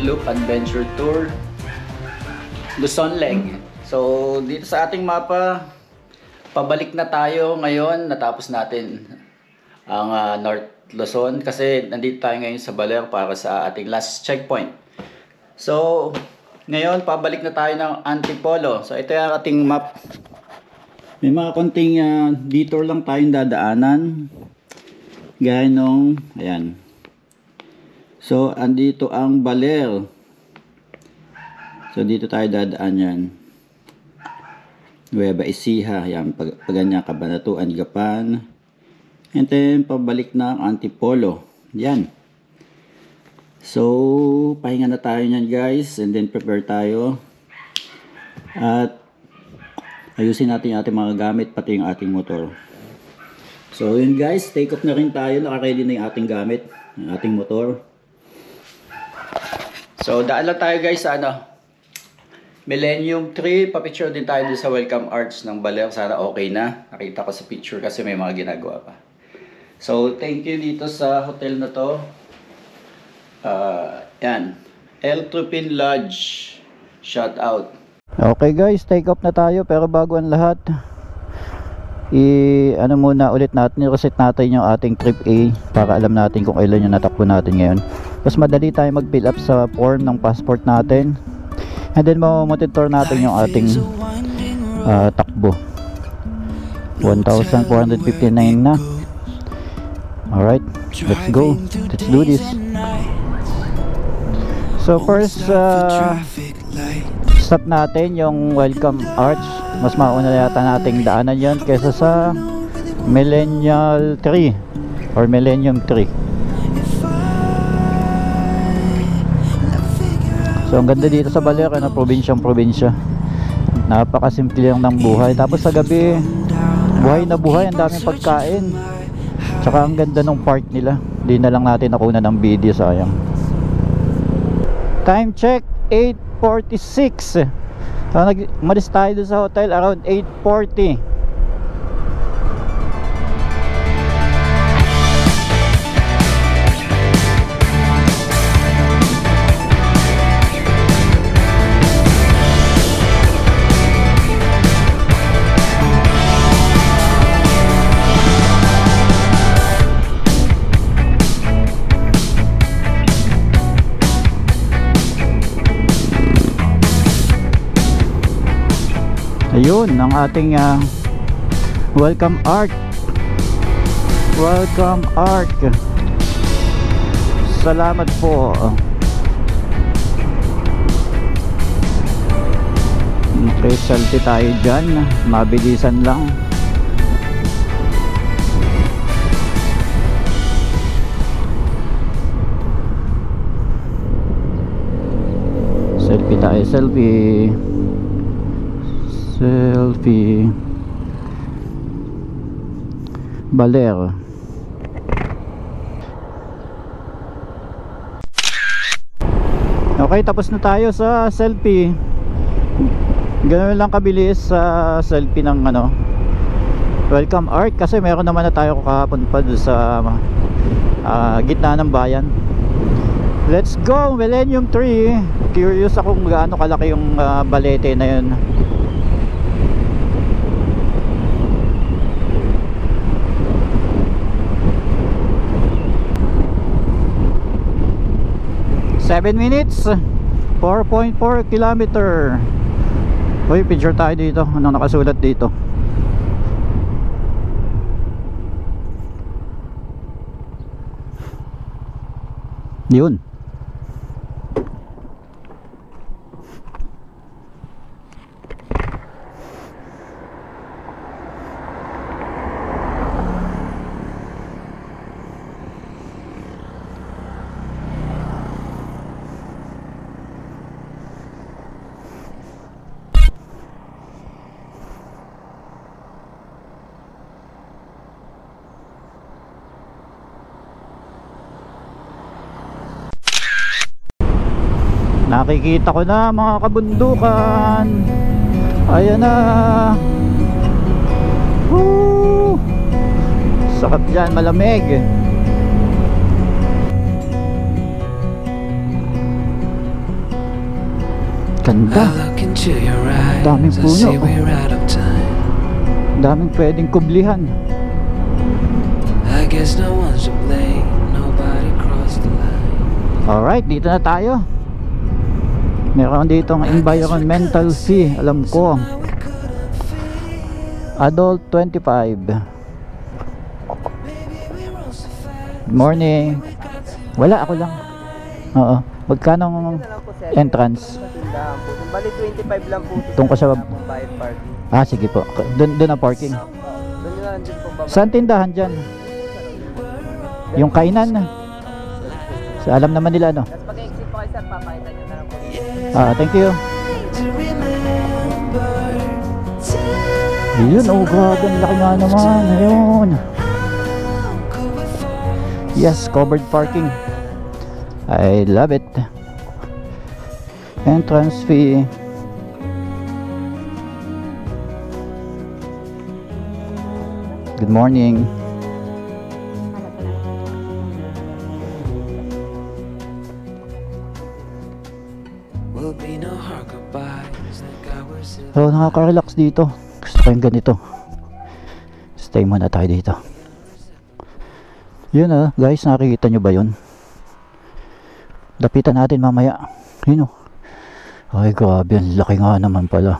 Loop Adventure Tour Luzon Leg. So dito sa ating mapa, pabalik na tayo ngayon. Natapos natin ang North Luzon kasi nandito tayo ngayon sa Baler para sa ating last checkpoint. So ngayon pabalik na tayo ng Antipolo. So ito yung ating map. May mga konting detour lang tayong dadaanan. Gaya nung, ayan. So, andito ang Baler. So, dito tayo dadaan yan. Nueva Ecija. Ayan, paganyan, Cabanatuan, Gapan. And then, pabalik na ang Antipolo. Yan. So, pahinga na tayo nyan guys. And then, prepare tayo. At, ayusin natin yung ating mga gamit, pati yung ating motor. So, yun guys. Take off na rin tayo. Naka-ready na yung ating gamit. Yung ating motor. So, daan lang tayo guys sa Millennium Tree. Papicture din tayo din sa Welcome Arch ng Baler. Sana okay na. Nakita ko sa picture kasi may mga ginagawa pa. So, thank you dito sa hotel na to. Yan. El Trupin Lodge. Shout out. Okay guys, take off na tayo. Pero bago ang lahat, muna ulit natin, i-reset natin yung ating trip A para alam natin kung kailan yung natakbo natin ngayon. Mas madali tayo mag-fill up sa form ng passport natin. And then monitor natin yung ating takbo. 1,459 na. Alright, let's go. Let's do this. So first stop natin yung Welcome Arch. Mas mauna yata nating daanan yan kaysa sa Millennial Tree or Millennium Tree. So ang ganda dito sa Baler, probinsyang-probinsya. Napakasimple lang ng buhay. Tapos sa gabi, buhay na buhay, ang daming pagkain. Tsaka ang ganda ng park nila. Di na lang natin nakuna ng video, sayang. Time check, 8:46. So umalis tayo doon sa hotel around 8:40. Ayun ang ating Welcome Arch. Welcome Arch. Salamat po. Okay, selfie tayo dyan. Mabilisan lang. Selfie tayo, selfie. Selfie. Baler. Okay, tapos na tayo sa selfie. Ganoon lang kabilis sa selfie ng Welcome Arch kasi meron naman na tayo kahapon pa sa gitna ng bayan. Let's go Millennium Tree. Curious ako kung gaano kalaki yung balete na yun. Seven minutes, 4.4 kilometer. Uy, picture tayo dito. Anong nakasulat dito? Yun. Nakikita ko na mga kabundukan. Ayan na. Woo! Sakap dyan, malamig. Ganda. Daming puno. Daming pwedeng kublihan. Alright, dito na tayo. Meron dito ng environmental fee. Alam ko, adult 25. Morning. Wala, ako lang. Oo. Magkano ang entrance? Bali 25 lang po. Tungkol sa parking. Ah, sige po. Doon ang parking. Doon na din po baba. Saan tindahan dyan? Yung kainan. So, alam naman nila, no? Tapos pag-exit po kayo sir, papakita nyo na lang po. Ah, thank you. Yun, oh grabe, ang laki nga naman. Ayun. Yes, covered parking. I love it. Entrance fee. Good morning. So, nakaka-relax dito. Gusto ko yung ganito. Stay muna tayo dito. Yun guys, nakikita nyo ba yun? Lapitan natin mamaya. Yun ay grabe, ang laki nga naman pala.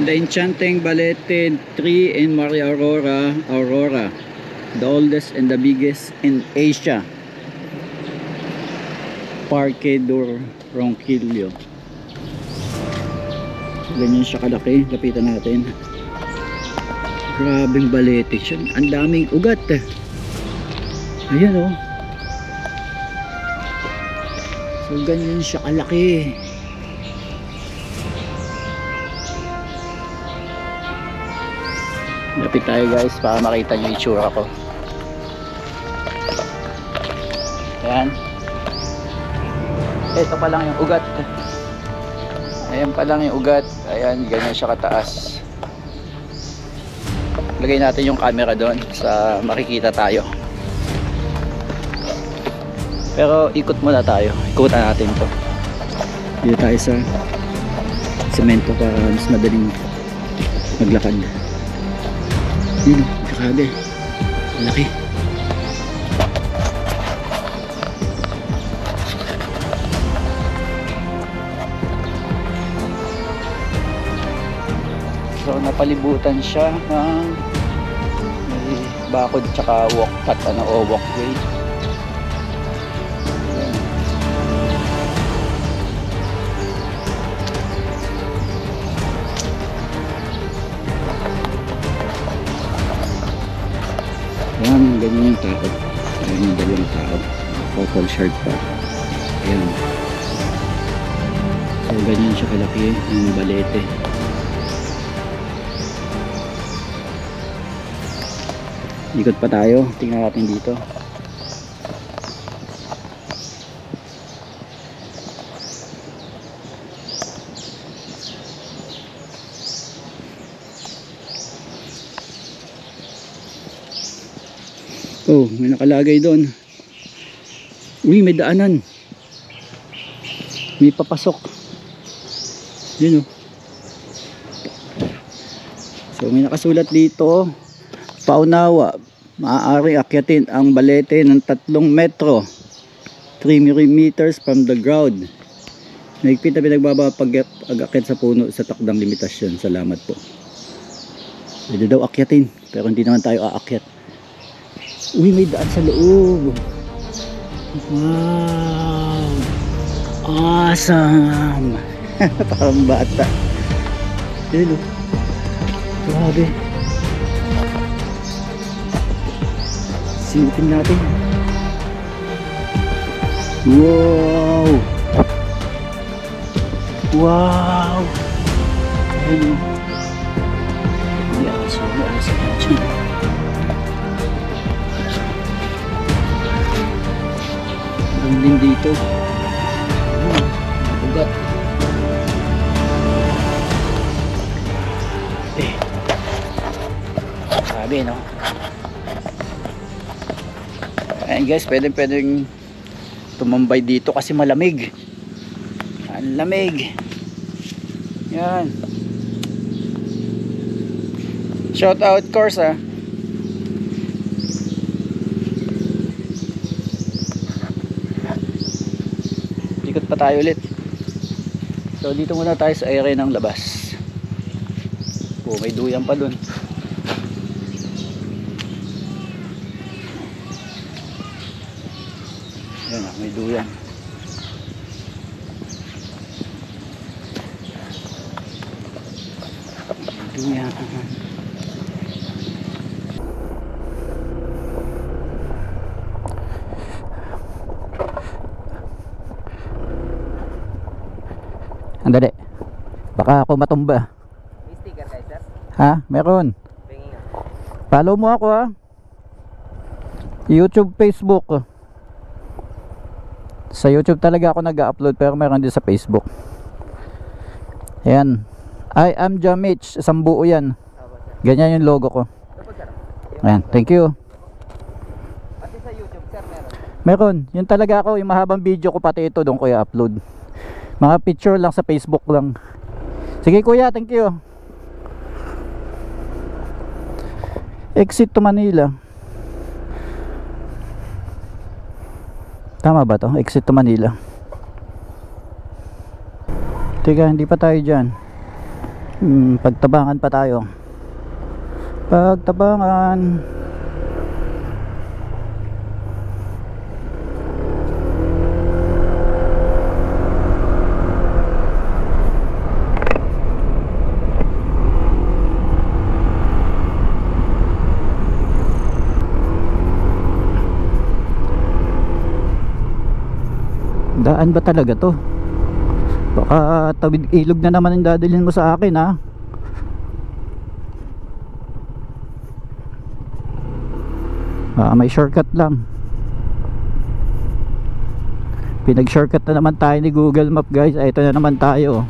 The Enchanting Balete Tree in Maria Aurora, the oldest and the biggest in Asia. Parque do Ronquillo. Ganyan siya kalaki. Lapitan natin. Grabing balete siya. Ang daming ugat. Ayan So ganyan siya kalaki. Lapit tayo guys para makita nyo yung itsura ko. Ayan. Ito pa lang yung ugat. Ayan pa lang yung ugat. Ayan, ganyan siya kataas. Lagay natin yung camera doon sa makikita tayo. Pero ikot muna tayo. Ikutan natin to. Dito tayo sa semento para mas madaling maglakad. Yun, grabe. Laki. So napalibutan siya ng may bakod tsaka walkpath o walkway. Ayan, ganyan yung tao. Ayan yung dalawang tao. Purple shirt pa. Ayan. So ganyan siya kalaki yung balete. Ikot pa tayo, tingnan natin dito. Oh, may nakalagay doon. Uy, may daanan. May papasok. Yun So may nakasulat dito. Paunawa, maaari akyatin ang balete ng 3 metro 3 meters from the ground. Nagpita pinagbaba pag-akyat sa puno sa takdang limitasyon. Salamat po. Pwede daw akyatin, pero hindi naman tayo aakyat. Uy, may daan sa loob. Wow, awesome. Parang bata. Yun grabe. Silipin natin. Wow! Wow! Ayun. Yes, yes, yes. Ang din dito. Ugat. Sabi, no? Ayan guys, pwedeng tumambay dito kasi malamig. Ang lamig. Yan. Shout out course ah. Ikot pa tayo ulit. So dito muna tayo sa area ng labas. Oh, may duyan pa dun. Yan, may duyan. Duyan. Andali. Baka ako matumba. May sticker kayo, sir? Ha? Meron. Tingin nga. Follow mo ako ha. YouTube, Facebook. Sa YouTube talaga ako nag-upload pero meron din sa Facebook. Ayan. I am Jamich. Isang buo yan. Opo, sir. Ganyan yung logo ko. Opo, sir. Ayan. Thank you. Pati sa YouTube, sir, meron. Meron. Yun talaga ako. Yung mahabang video ko pati ito doon ko i-upload. Mga picture lang sa Facebook lang. Sige kuya. Thank you. Exit to Manila. Tama ba to? Exit to Manila. Teka, hindi pa tayo dyan. Pagtabangan pa tayo. Pagtabangan. Daan ba talaga to? Baka tawid ilog na naman yung dadalhin mo sa akin ha. May shortcut lang. Pinag shortcut na naman tayo ni Google Map guys. Ito na naman tayo.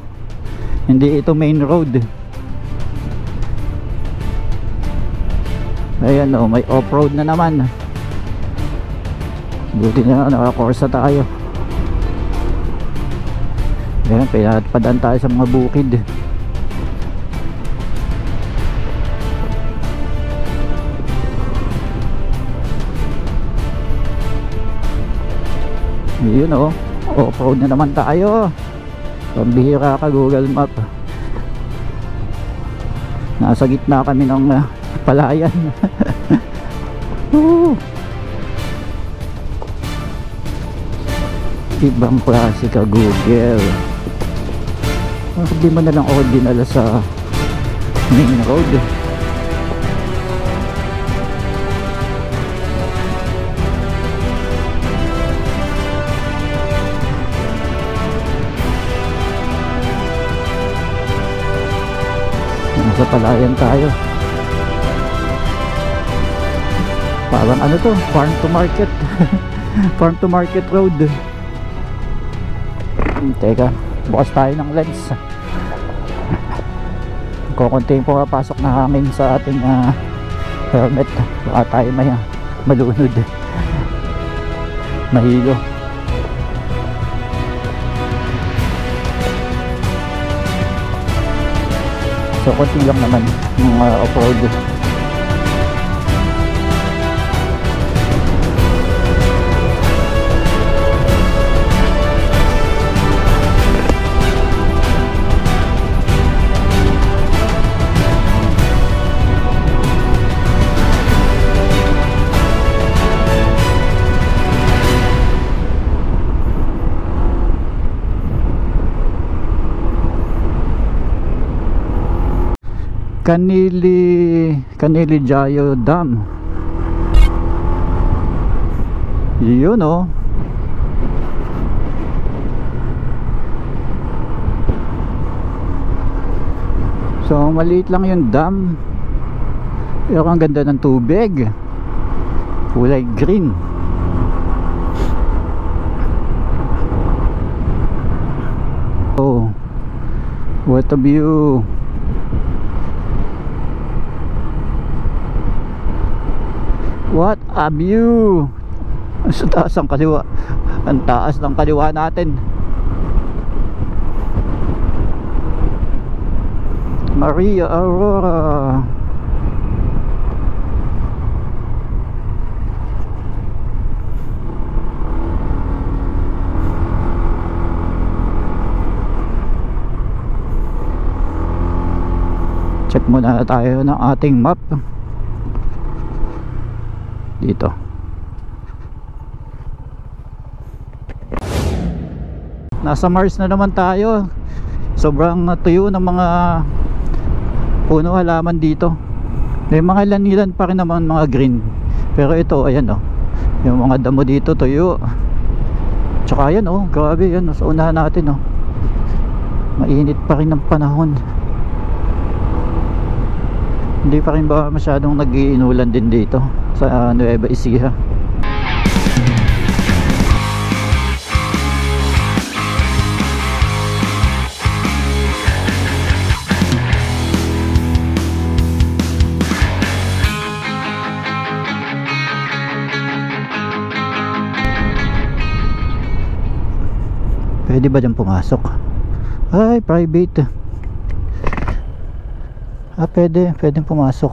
Hindi ito main road. Ayan o, may off-road na naman. Buti na nakakorsa tayo. Ayan, pinapadaan tayo sa mga bukid. Yun o, off-road na naman tayo. Pambihira ka Google Map. Nasa gitna kami ng palayan. Ibang klase ka Google. Hindi mo na lang ako dinala sa main road. Nasa palayan tayo. Parang ano to, farm to market. Farm to market road. Teka, bukas tayo ng lens. Kukunti yung pumapasok na hangin sa ating helmet. Baka tayo may malunod, mahilo. So konti lang naman yung off-road. Kanili Jayo Dam. Yun oh. So maliit lang yung dam, pero ang ganda ng tubig, kulay green. Oh, what a view. What a view. Sa taas ang kaliwa, Ang taas ng kaliwa natin. Maria Aurora. Check muna tayo ng ating map. Dito. Nasa Mars na naman tayo. Sobrang tuyo ng mga puno halaman dito. May mga lanilan pa rin naman, mga green. Pero ito, ayan oh, yung mga damo dito tuyo. Tsaka ayan oh, grabe yan, sa unahan natin oh, mainit pa rin ang panahon. Hindi pa rin ba masyadong nag-iinulan din dito sa Nueva Ecija. Pwede ba dyan pumasok? Ay, private. Pwede pumasok.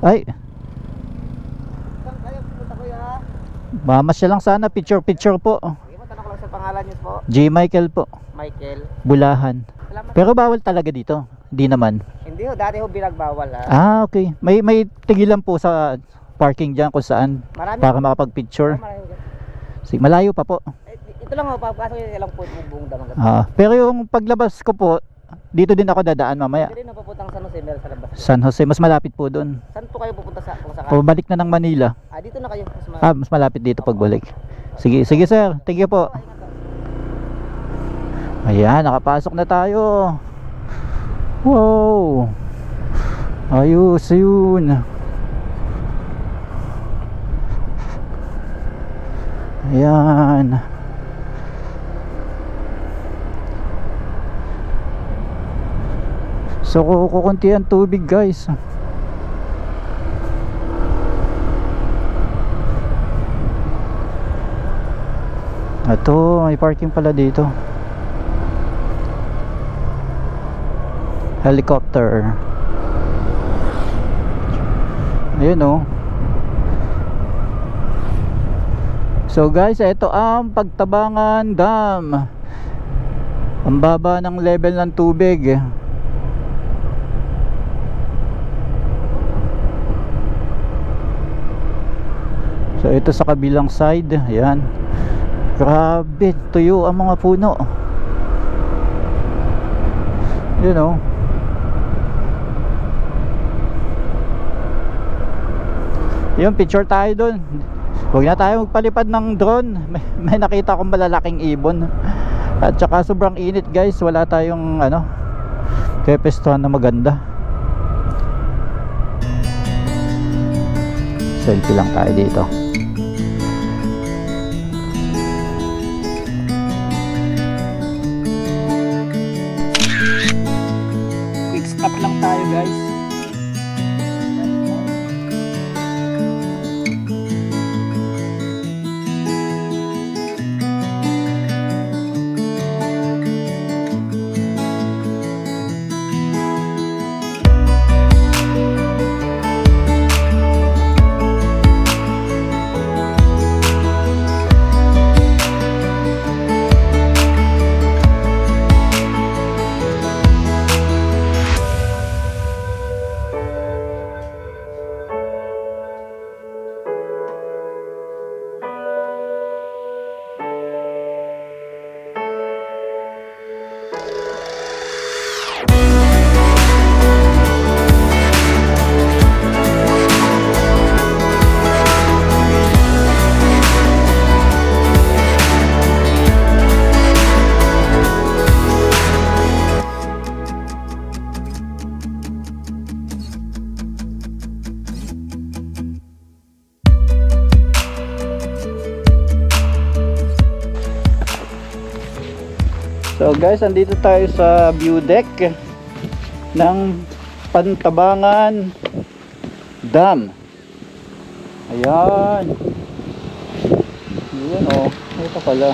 Ay, Saan kayo pupunta kuya ha? mamasya lang sana, picture po. Sige po, tanong ko lang sa pangalan niyo po. J. Michael po, Michael. Bulahan. Salamat. Pero bawal talaga dito? Di naman. Hindi ho, dati ho binagbawal ha. Okay. May tigilan po sa parking dyan kung saan Marami. para makapag-picture. Marami ho. Sige, malayo pa po. Ito lang ho, papasok yung ilang po yung buong damang. Pero yung paglabas ko po, dito din ako dadaan mamaya. Hindi rin ho papuntang San Jose, meron sa labas. San Jose, mas malapit po doon. Saan po kayo pupunta sa kung sakali? Pabalik na ng Manila. Dito na kayo. Mas malapit dito pagbalik. Sige sir, thank you po. Ayan, nakapasok na tayo. Wow, ayos yun. Ayan. So kukunti ang tubig guys. Ito, may parking pala dito. Helicopter. Ayun oh. So guys, ito ang Pagtabangan Dam. Ang baba ng level ng tubig. So ito sa kabilang side, ayan. Grabe, tuyo ang mga puno. You know. Yung picture tayo doon. Huwag na tayo magpalipad ng drone. May nakita akong malalaking ibon. At saka sobrang init guys. Wala tayong pepestuhan na maganda. Selfie lang tayo dito. Quick stop lang tayo guys. So guys, andito tayo sa view deck ng Pagtabangan Dam. Ayan. Yun oh, ito pala.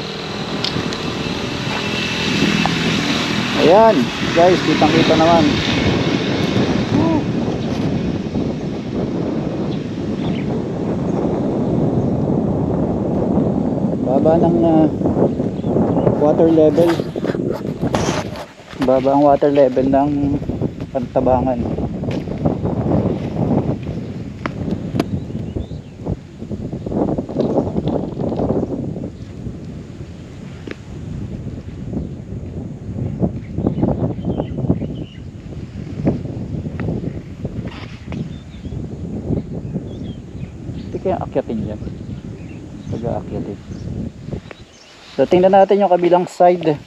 Ayan, guys, kitang-kita naman. Baba ng water level. Baba ang water level ng Pantabangan. Hindi kaya akyatin yan. Pag-aakyatin. So tingnan natin yung kabilang side.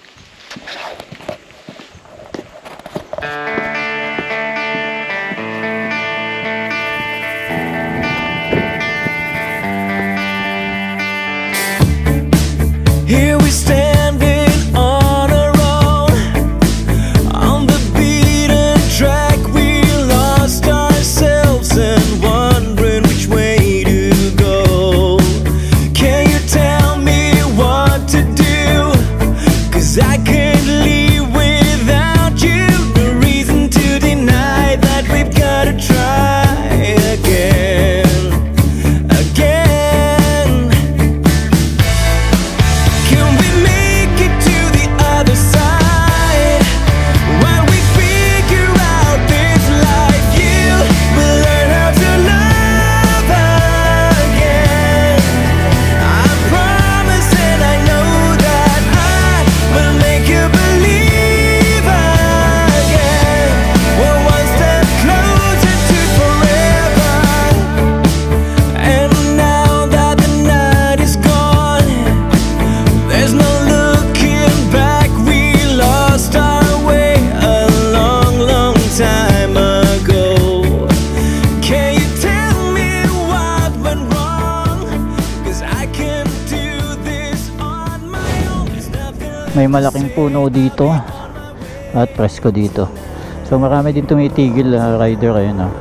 Here we standing on our own, on the beaten track. We lost ourselves and wondering which way to go. Can you tell me what to do? 'Cause I can't leave without you. No reason to deny that we've gotta try again. May malaking puno dito at presko dito, so marami din tumitigil rider. Ayun oh.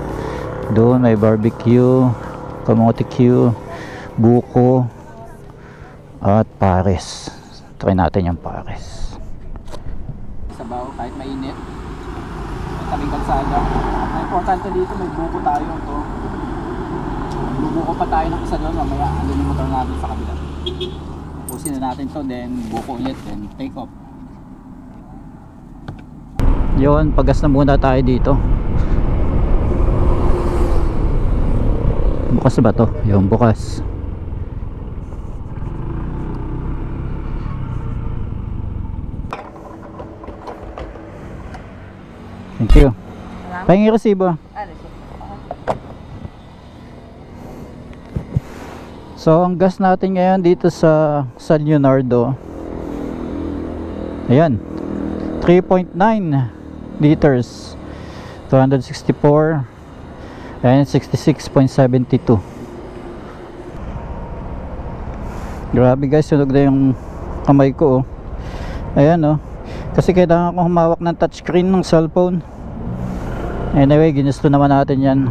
Doon may barbecue, kamote Q, buko at pares. Try natin yung pares. Sabaw kahit mainit, tabing kalsada. Ang importante dito may buko tayo to. Bubuko pa tayo ng isa doon, mamaya andun yung motor natin sa kabila. Pusin na natin to, then buko ulit, then take off. Yun, pagas na muna tayo dito. Bukas ba to? Yung bukas. Thank you. Pahingi resibo. So ang gas natin ngayon dito sa San Leonardo, ayan, 3.9 liters, 264 and 66.72. Grabe guys, sunog na yung kamay ko oh. Ayan oh, kasi kailangan ko humawak ng touchscreen ng cellphone. Anyway, ginusto naman natin yan.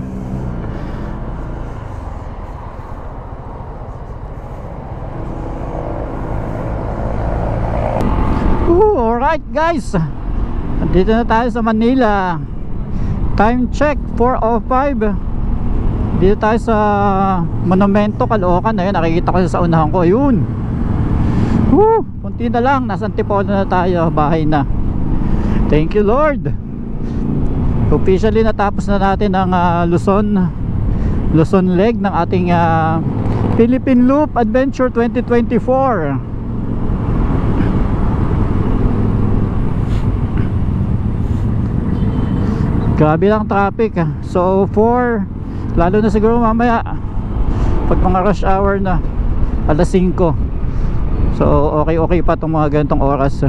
Alright guys, dito na tayo sa Manila. Time check 4:05. Dito tayo sa Monumento, Caloocan. Ayun, nakikita ko sa unahan ko. Ayun, kunti na lang, nasa Antipolo na tayo. Bahay na. Thank you Lord. Officially natapos na natin ang Luzon leg ng ating Philippine Loop Adventure 2024. Grabe lang traffic. So lalo na siguro mamaya pag mga rush hour na, alas 5. So okay pa itong mga ganitong oras.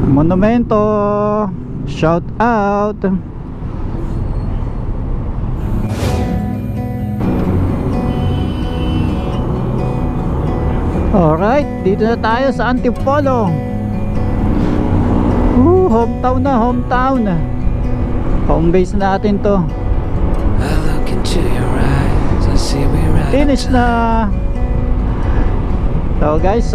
Monumento, shout out. Alright, dito na tayo sa Antipolo. hometown na, hometown. Home base natin to. I look into your eyes, I see we're out of Finish time. na. So guys,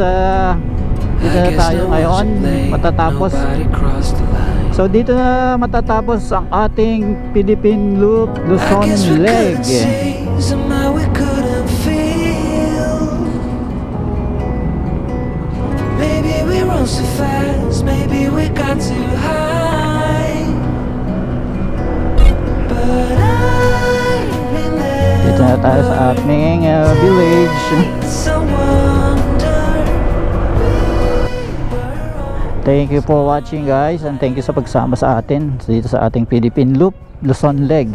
dito na tayo ngayon. Matatapos. Nobody crossed the line. So dito na matatapos ang ating Philippine Loop I Luzon guess we leg. couldn't see, somehow we couldn't feel. Maybe we rose too fast, maybe we got too high. But I Dito na tayo sa ating village. Thank you for watching guys, and thank you sa pagsama sa atin dito sa ating Philippine Loop Luzon leg.